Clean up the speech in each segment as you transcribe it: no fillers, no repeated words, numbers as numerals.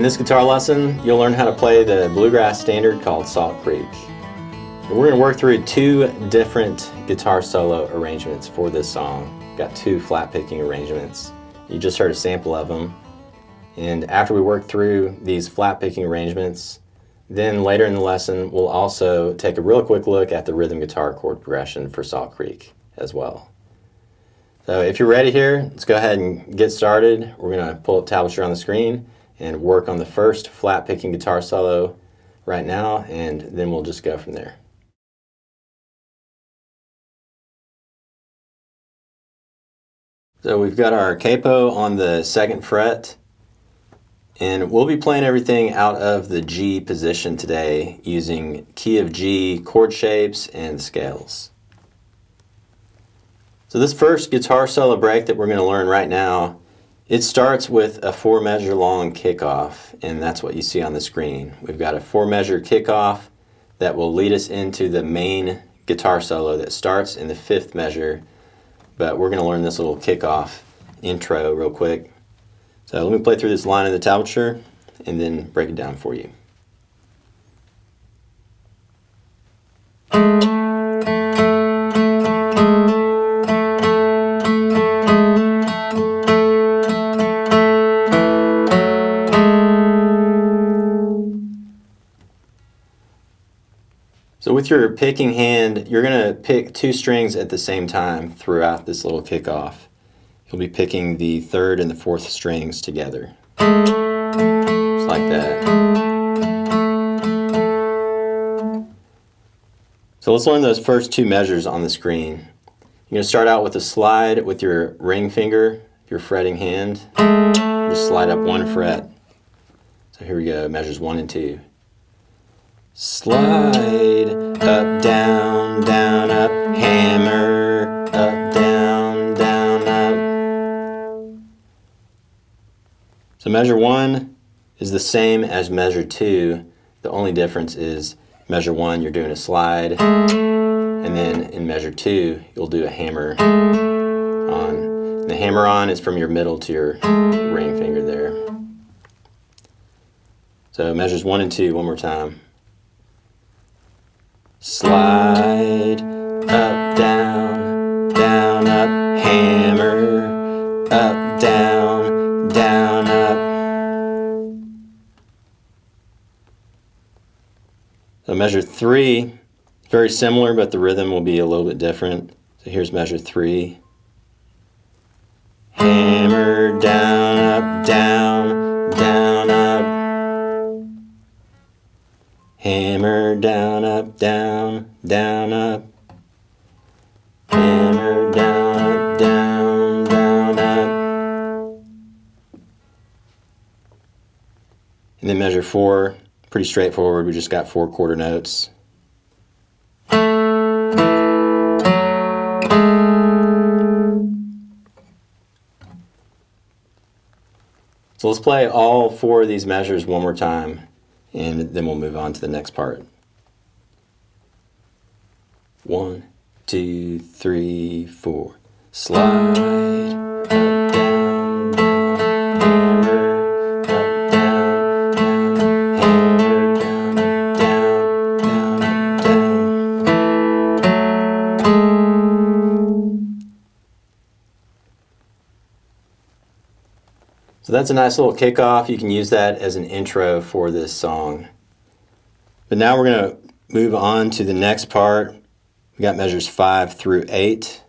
In this guitar lesson, you'll learn how to play the bluegrass standard called Salt Creek. And we're going to work through two different guitar solo arrangements for this song. We've got two flat picking arrangements. You just heard a sample of them. And after we work through these flat picking arrangements, then later in the lesson, we'll also take a real quick look at the rhythm guitar chord progression for Salt Creek as well. So if you're ready here, let's go ahead and get started. We're going to pull up tablature on the screen and work on the first flat picking guitar solo right now, and then we'll just go from there. So we've got our capo on the 2nd fret, and we'll be playing everything out of the G position today using key of G chord shapes and scales. So this first guitar solo break that we're going to learn right now, it starts with a 4-measure long kickoff, and that's what you see on the screen. We've got a 4-measure kickoff that will lead us into the main guitar solo that starts in the 5th measure, but we're going to learn this little kickoff intro real quick. So let me play through this line in the tablature and then break it down for you. So with your picking hand, you're going to pick 2 strings at the same time throughout this little kickoff. You'll be picking the 3rd and the 4th strings together, just like that. So let's learn those first 2 measures on the screen. You're going to start out with a slide with your ring finger, your fretting hand. Just slide up 1 fret. So here we go, measures 1 and 2. Slide, up, down, down, up, hammer, up, down, down, up. So measure 1 is the same as measure 2. The only difference is measure 1 you're doing a slide, and then in measure 2 you'll do a hammer on. The hammer on is from your middle to your ring finger there. So measures 1 and 2 one more time. Slide, up, down, down, up, hammer, up, down, down, up. So measure 3, very similar, but the rhythm will be a little bit different. So here's measure 3. Hammer, down, up, down, down, up. Hammer, down, up, down, down, up. Hammer, down, up, down, down, up. And then measure 4, pretty straightforward. We just got 4 quarter notes. So let's play all 4 of these measures one more time, and then we'll move on to the next part. 1, 2, 3, 4. Slide, up, down, down, hammer, up, down, down, hammer, down, up, down, down, up, down. So that's a nice little kickoff. You can use that as an intro for this song. But now we're going to move on to the next part. We got measures 5 through 8.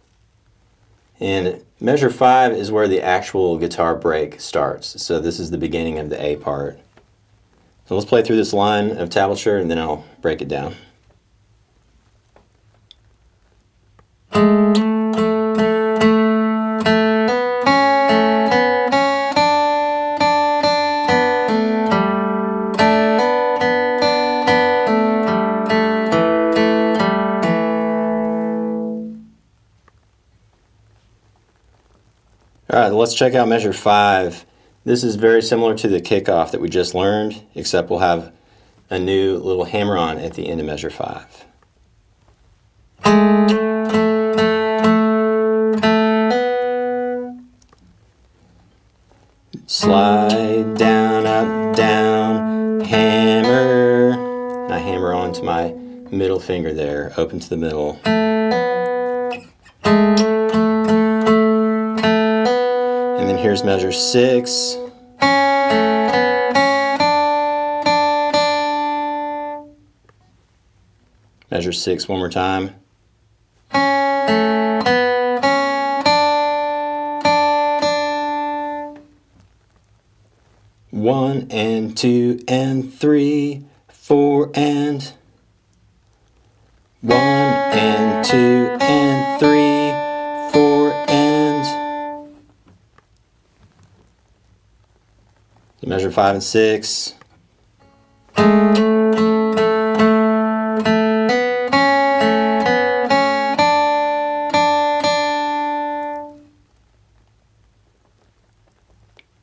And measure 5 is where the actual guitar break starts. So this is the beginning of the A part. So let's play through this line of tablature and then I'll break it down. All right, let's check out measure 5. This is very similar to the kickoff that we just learned, except we'll have a new little hammer on at the end of measure 5. Slide down, up, down, hammer. And I hammer onto my middle finger there, open to the middle. And then here's measure 6. Measure 6 one more time. One and 2 and 3, 4 and 1 and 2 and 3, 4 and measure 5 and 6.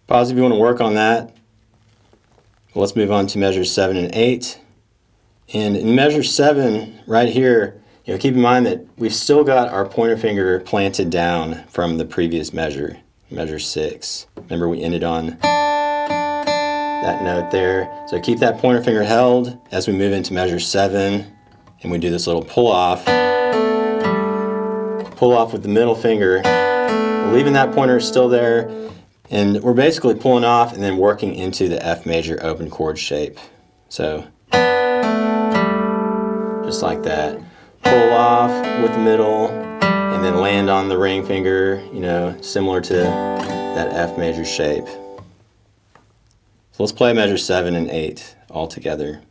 Pause if you want to work on that. Let's move on to measures 7 and 8. And in measure 7, right here, keep in mind that we've still got our pointer finger planted down from the previous measure, measure 6. Remember, we ended on that note there. So keep that pointer finger held as we move into measure 7, and we do this little pull off. Pull off with the middle finger, leaving that pointer still there. And we're basically pulling off and then working into the F major open chord shape. So, just like that. Pull off with the middle and then land on the ring finger, similar to that F major shape. So let's play measure 7 and 8 all together.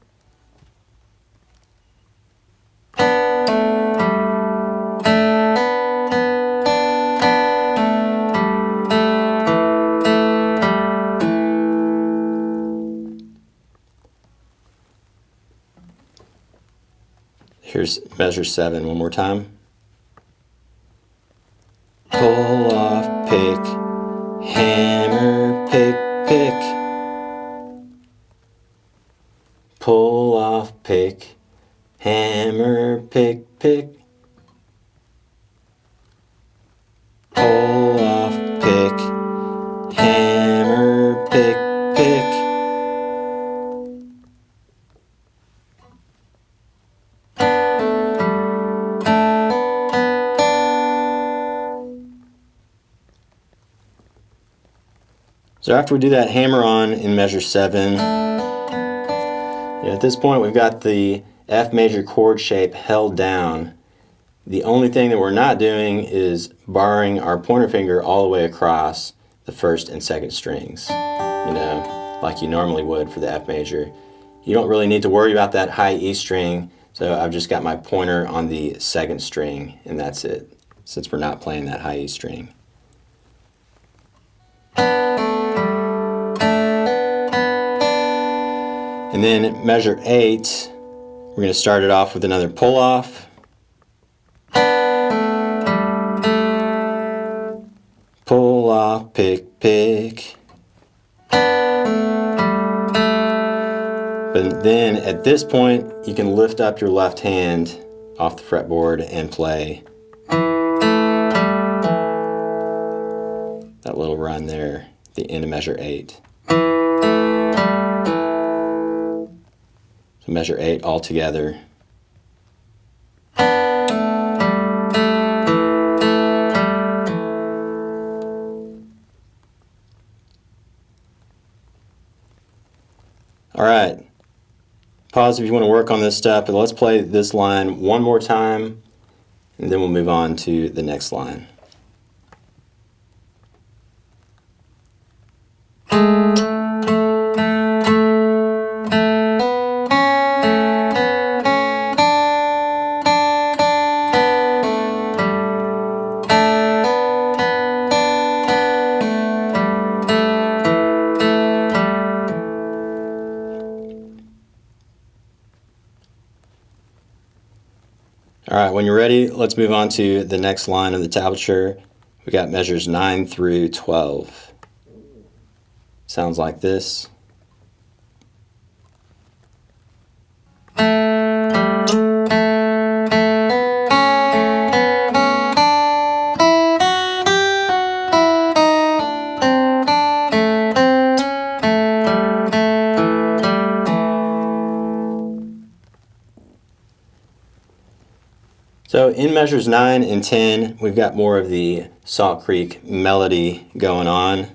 Here's measure 7 one more time. Pull off, pick, hammer, pick, pick. Pull off, pick, hammer, pick, pick. Pull off, pick, hammer, pick, pick. So after we do that hammer on in measure 7, at this point we've got the F major chord shape held down. The only thing that we're not doing is barring our pointer finger all the way across the first and second strings, like you normally would for the F major. You don't really need to worry about that high E string, so I've just got my pointer on the second string, and that's it, since we're not playing that high E string. And then measure 8, we're going to start it off with another pull off. Pull off, pick, pick. But then at this point, you can lift up your left hand off the fretboard and play that little run there at the end of measure 8. Measure 8 all together. All right. Pause if you want to work on this stuff, but let's play this line one more time, and then we'll move on to the next line. All right, when you're ready, let's move on to the next line of the tablature. We got measures 9 through 12. Sounds like this. So in measures 9 and 10, we've got more of the Salt Creek melody going on.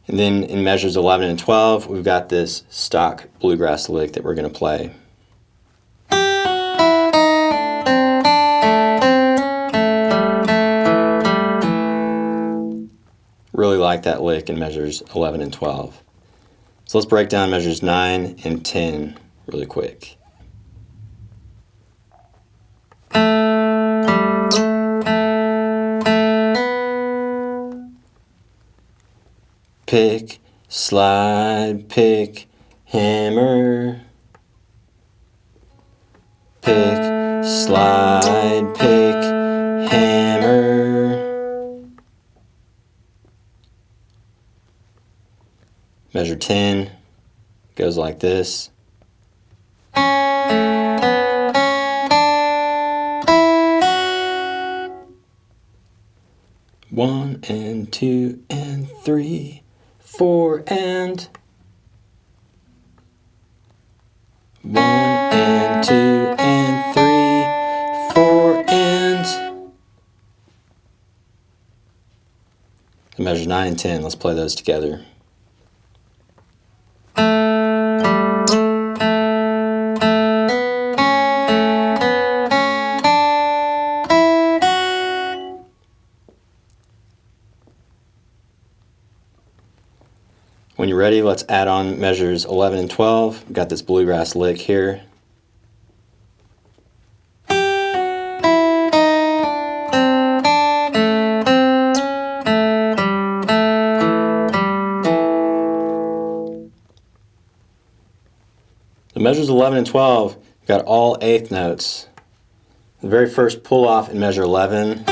And then in measures 11 and 12, we've got this stock bluegrass lick that we're going to play. Really like that lick in measures 11 and 12. So let's break down measures 9 and 10 really quick. Pick, slide, pick, hammer. Pick, slide, pick, hammer. Measure 10 goes like this. One and two and three, 4 and 1 and 2 and 3, 4 and. So measures 9 and 10, let's play those together. When you're ready, let's add on measures 11 and 12. We've got this bluegrass lick here. The measures 11 and 12, we've got all eighth notes. The very first pull off in measure 11,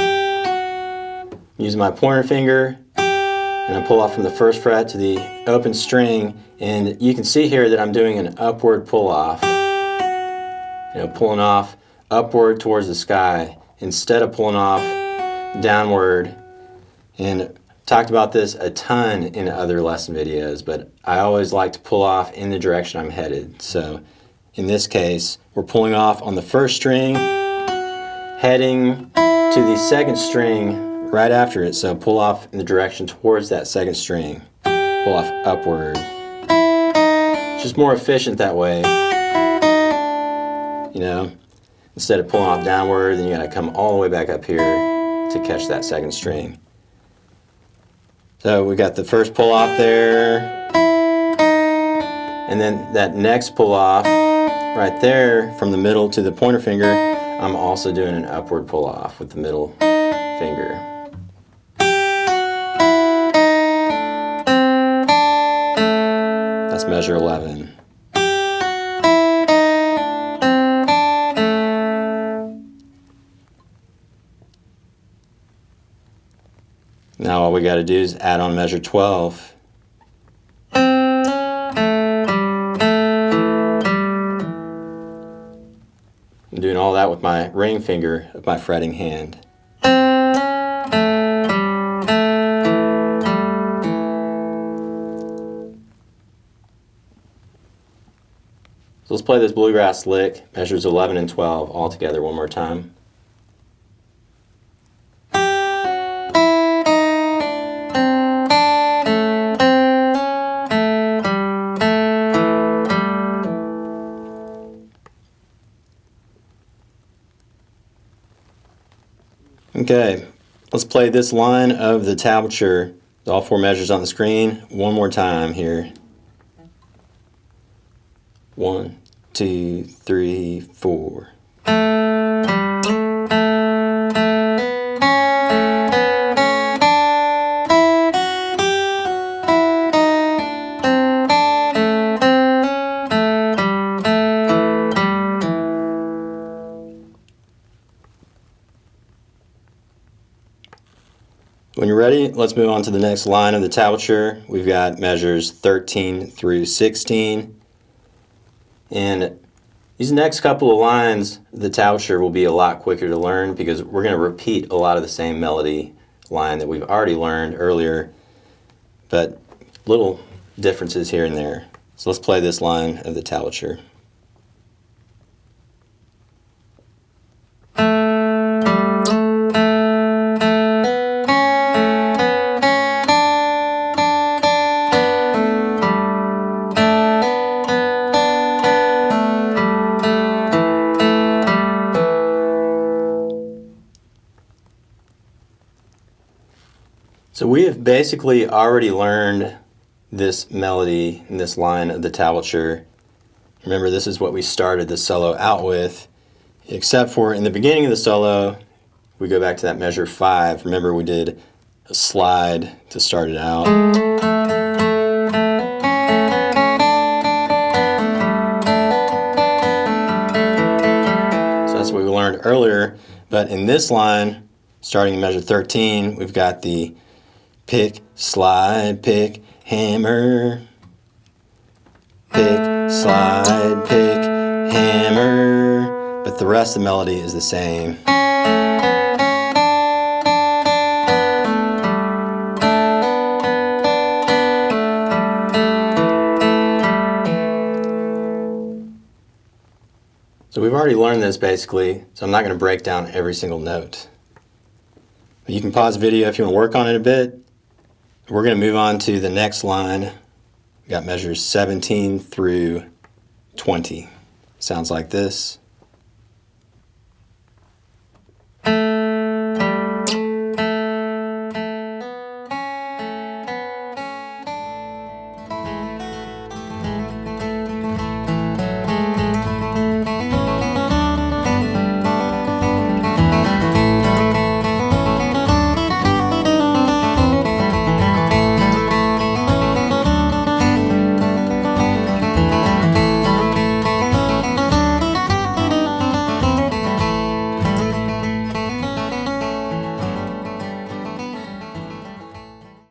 using my pointer finger, and I pull off from the first fret to the open string, and you can see here that I'm doing an upward pull off. Pulling off upward towards the sky instead of pulling off downward. And talked about this a ton in other lesson videos, but I always like to pull off in the direction I'm headed. So in this case, we're pulling off on the first string, heading to the second string right after it, so pull off in the direction towards that second string. Pull off upward. It's just more efficient that way. Instead of pulling off downward, then you gotta come all the way back up here to catch that second string. So we got the first pull off there, and then that next pull off right there from the middle to the pointer finger, I'm also doing an upward pull off with the middle finger. That's measure 11. Now all we got to do is add on measure 12. I'm doing all that with my ring finger of my fretting hand. So let's play this bluegrass lick, measures 11 and 12, all together one more time. Okay, let's play this line of the tablature, all 4 measures on the screen, one more time here. 1, 2, 3, 4. When you're ready, let's move on to the next line of the tablature. We've got measures 13 through 16. And these next couple of lines, the tablature will be a lot quicker to learn because we're going to repeat a lot of the same melody line that we've already learned earlier, but little differences here and there. So let's play this line of the tablature. So we have basically already learned this melody in this line of the tablature. Remember, this is what we started the solo out with, except for in the beginning of the solo, we go back to that measure 5. Remember, we did a slide to start it out. So that's what we learned earlier. But in this line, starting in measure 13, we've got the pick, slide, pick, hammer. Pick, slide, pick, hammer. But the rest of the melody is the same. So we've already learned this basically, so I'm not going to break down every single note. But you can pause the video if you want to work on it a bit. We're going to move on to the next line. We got measures 17 through 20. Sounds like this.